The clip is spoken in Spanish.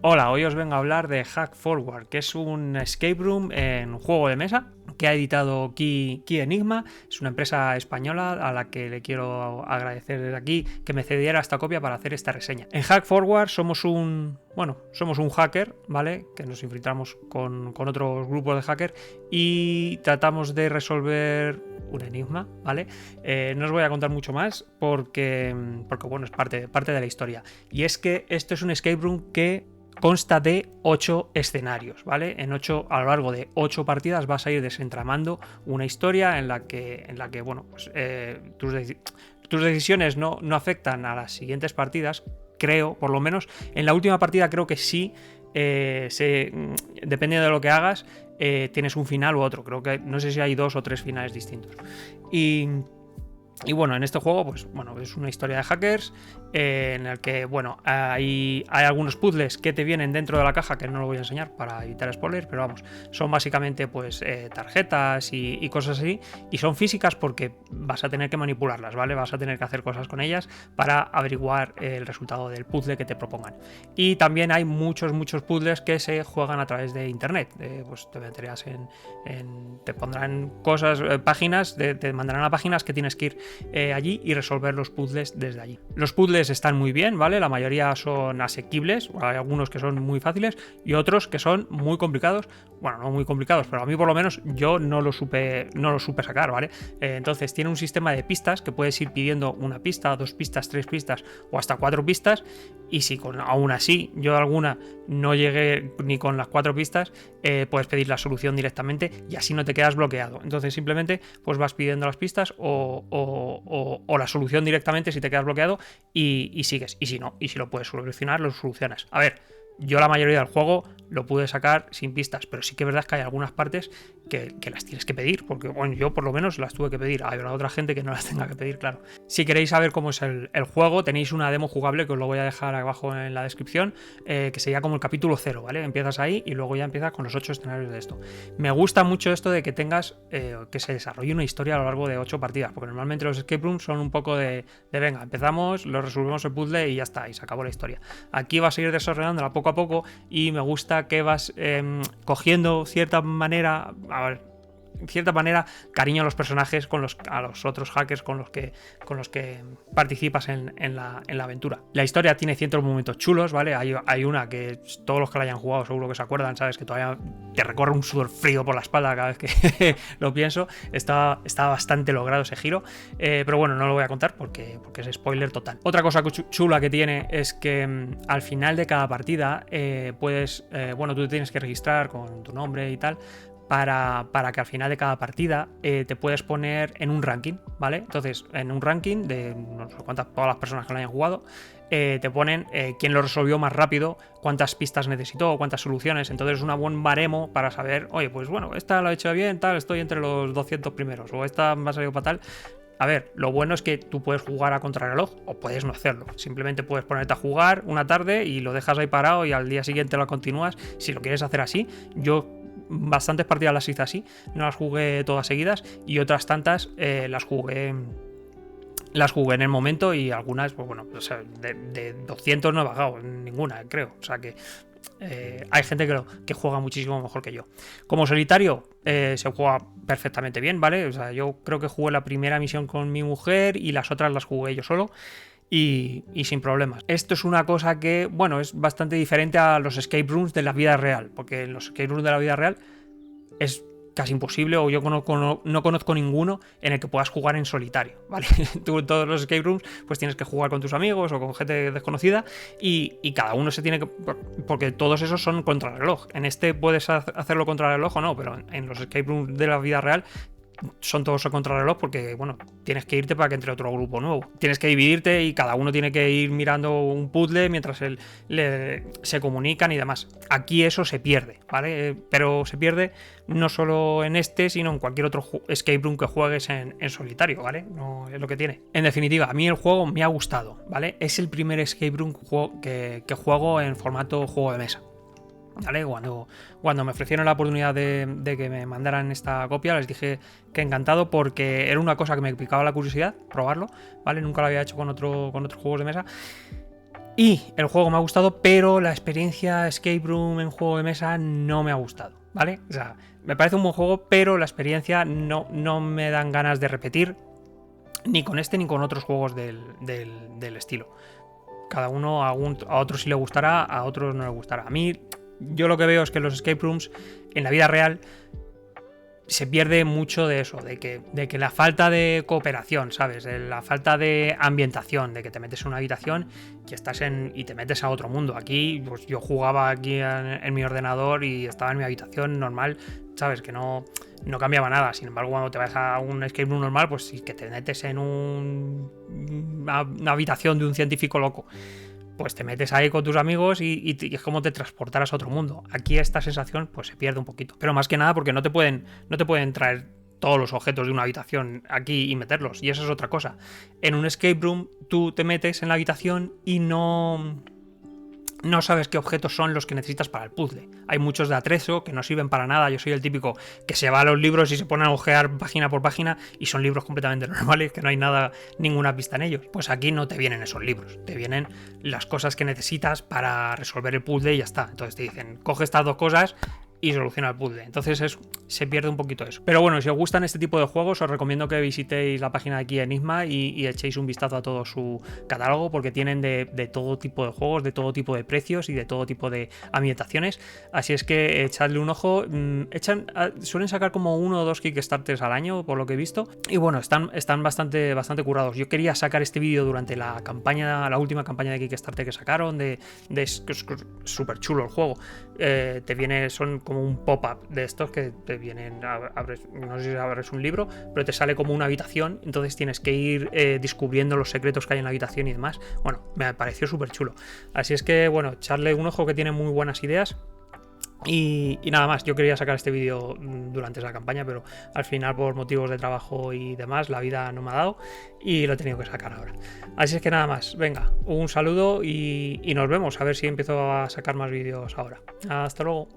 Hola, hoy os vengo a hablar de Hack Forward, que es un escape room en juego de mesa que ha editado Key Enigma. Es una empresa española a la que le quiero agradecer desde aquí que me cediera esta copia para hacer esta reseña. En Hack Forward somos un hacker, ¿vale? Que nos infiltramos con otros grupos de hackers y tratamos de resolver un enigma, ¿vale? No os voy a contar mucho más porque bueno, es parte de la historia. Y es que esto es un escape room que consta de 8 escenarios, ¿vale? A lo largo de 8 partidas vas a ir desentramando una historia en la que bueno, pues, tus decisiones no afectan a las siguientes partidas, creo, por lo menos. En la última partida creo que sí, dependiendo de lo que hagas, tienes un final u otro. Creo que no sé si hay 2 o 3 finales distintos. Y bueno, en este juego, pues bueno, es una historia de hackers en el que, bueno, hay algunos puzzles que te vienen dentro de la caja que no lo voy a enseñar para evitar spoilers, pero vamos, son básicamente pues tarjetas y cosas así, y son físicas porque vas a tener que manipularlas, ¿vale? Vas a tener que hacer cosas con ellas para averiguar el resultado del puzzle que te propongan. Y también hay muchos puzzles que se juegan a través de internet, pues te meterías te pondrán cosas, páginas, te mandarán a páginas que tienes que ir allí y resolver los puzzles desde allí. Los puzzles están muy bien, ¿vale? La mayoría son asequibles, hay algunos que son muy fáciles y otros que son muy complicados. Bueno, no muy complicados, pero a mí por lo menos yo no lo supe sacar, ¿vale? Entonces tiene un sistema de pistas que puedes ir pidiendo una pista, 2 pistas, 3 pistas o hasta 4 pistas, y si aún así yo alguna no llegué ni con las 4 pistas, puedes pedir la solución directamente y así no te quedas bloqueado. Entonces simplemente pues vas pidiendo las pistas o la solución directamente si te quedas bloqueado y sigues. Y si no, y si lo puedes solucionar, lo solucionas. A ver, yo la mayoría del juego lo pude sacar sin pistas, pero sí que es verdad que hay algunas partes que las tienes que pedir, porque bueno, yo por lo menos las tuve que pedir. Hay otra gente que no las tenga que pedir, claro. Si queréis saber cómo es el juego, tenéis una demo jugable que os lo voy a dejar abajo en la descripción, que sería como el capítulo 0, ¿vale? Empiezas ahí y luego ya empiezas con los 8 escenarios de esto. Me gusta mucho esto de que tengas, que se desarrolle una historia a lo largo de 8 partidas, porque normalmente los escape rooms son un poco de venga, empezamos, lo resolvemos el puzzle y ya está, y se acabó la historia. Aquí vas a ir desarrollándola poco a poco y me gusta que vas cogiendo cierta manera cariño a los personajes, a los otros hackers con los que participas en la aventura. La historia tiene ciertos momentos chulos, ¿vale? Hay una que todos los que la hayan jugado seguro que se acuerdan, ¿sabes? Que todavía te recorre un sudor frío por la espalda cada vez que lo pienso. Está bastante logrado ese giro, pero bueno, no lo voy a contar porque es spoiler total. Otra cosa chula que tiene es que al final de cada partida tú te tienes que registrar con tu nombre y tal, para que al final de cada partida te puedes poner en un ranking, ¿vale? Entonces, en un ranking de no sé cuántas, todas las personas que lo hayan jugado, te ponen quién lo resolvió más rápido, cuántas pistas necesitó, cuántas soluciones. Entonces es un buen baremo para saber, oye, pues bueno, esta lo he hecho bien, tal, estoy entre los 200 primeros, o esta me ha salido fatal. A ver, lo bueno es que tú puedes jugar a contrarreloj o puedes no hacerlo. Simplemente puedes ponerte a jugar una tarde y lo dejas ahí parado y al día siguiente lo continúas. Si lo quieres hacer así, yo bastantes partidas las hice así, no las jugué todas seguidas y otras tantas las jugué en el momento, y algunas, pues bueno, o sea, de 200 no he bajado ninguna, creo. O sea que hay gente que juega muchísimo mejor que yo. Como solitario se juega perfectamente bien, ¿vale? O sea, yo creo que jugué la primera misión con mi mujer y las otras las jugué yo solo. Y sin problemas. Esto es una cosa que, bueno, es bastante diferente a los escape rooms de la vida real, porque en los escape rooms de la vida real es casi imposible, o yo no conozco ninguno en el que puedas jugar en solitario, ¿vale? Tú en todos los escape rooms pues tienes que jugar con tus amigos o con gente desconocida y cada uno se tiene que... porque todos esos son contrarreloj. En este puedes hacerlo contrarreloj o no, pero en los escape rooms de la vida real son todos a contrarreloj porque, bueno, tienes que irte para que entre otro grupo nuevo. Tienes que dividirte y cada uno tiene que ir mirando un puzzle mientras se comunican y demás. Aquí eso se pierde, ¿vale? Pero se pierde no solo en este, sino en cualquier otro escape room que juegues en solitario, ¿vale? No es lo que tiene. En definitiva, a mí el juego me ha gustado, ¿vale? Es el primer escape room que juego en formato juego de mesa, ¿vale? Cuando me ofrecieron la oportunidad de que me mandaran esta copia, les dije que encantado, porque era una cosa que me picaba la curiosidad, probarlo, ¿vale? Nunca lo había hecho con otros juegos de mesa. Y el juego me ha gustado, pero la experiencia escape room en juego de mesa no me ha gustado, ¿vale? O sea, me parece un buen juego, pero la experiencia no me dan ganas de repetir ni con este ni con otros juegos del estilo. Cada uno, a otros sí le gustará, a otros no le gustará. A mí, yo lo que veo es que los escape rooms en la vida real se pierde mucho de eso, de que la falta de cooperación, ¿sabes? La falta de ambientación, de que te metes en una habitación y te metes a otro mundo. Aquí, pues yo jugaba aquí en mi ordenador y estaba en mi habitación normal, ¿sabes? Que no cambiaba nada. Sin embargo, cuando te vas a un escape room normal, pues sí que te metes en una habitación de un científico loco. Pues te metes ahí con tus amigos y es como te transportaras a otro mundo. Aquí esta sensación pues se pierde un poquito. Pero más que nada porque no te pueden traer todos los objetos de una habitación aquí y meterlos. Y eso es otra cosa. En un escape room tú te metes en la habitación y no sabes qué objetos son los que necesitas para el puzzle. Hay muchos de atrezo que no sirven para nada. Yo soy el típico que se va a los libros y se pone a ojear página por página y son libros completamente normales, que no hay ninguna pista en ellos. Pues aquí no te vienen esos libros, te vienen las cosas que necesitas para resolver el puzzle y ya está. Entonces te dicen, coge estas dos cosas y soluciona el puzzle. Entonces se pierde un poquito eso. Pero bueno, si os gustan este tipo de juegos, os recomiendo que visitéis la página de aquí Enigma y echéis un vistazo a todo su catálogo, porque tienen de todo tipo de juegos, de todo tipo de precios y de todo tipo de ambientaciones. Así es que echadle un ojo. Suelen sacar como 1 o 2 Kickstarters al año, por lo que he visto. Y bueno, están bastante currados. Yo quería sacar este vídeo durante la última campaña de Kickstarter que sacaron, es súper chulo el juego. Son como un pop-up de estos que te vienen, no sé si abres un libro, pero te sale como una habitación, entonces tienes que ir descubriendo los secretos que hay en la habitación y demás. Bueno, me pareció súper chulo. Así es que, bueno, echarle un ojo, que tiene muy buenas ideas. Y nada más, yo quería sacar este vídeo durante esa campaña, pero al final por motivos de trabajo y demás la vida no me ha dado y lo he tenido que sacar ahora. Así es que nada más, venga, un saludo y nos vemos, a ver si empiezo a sacar más vídeos ahora. Hasta luego.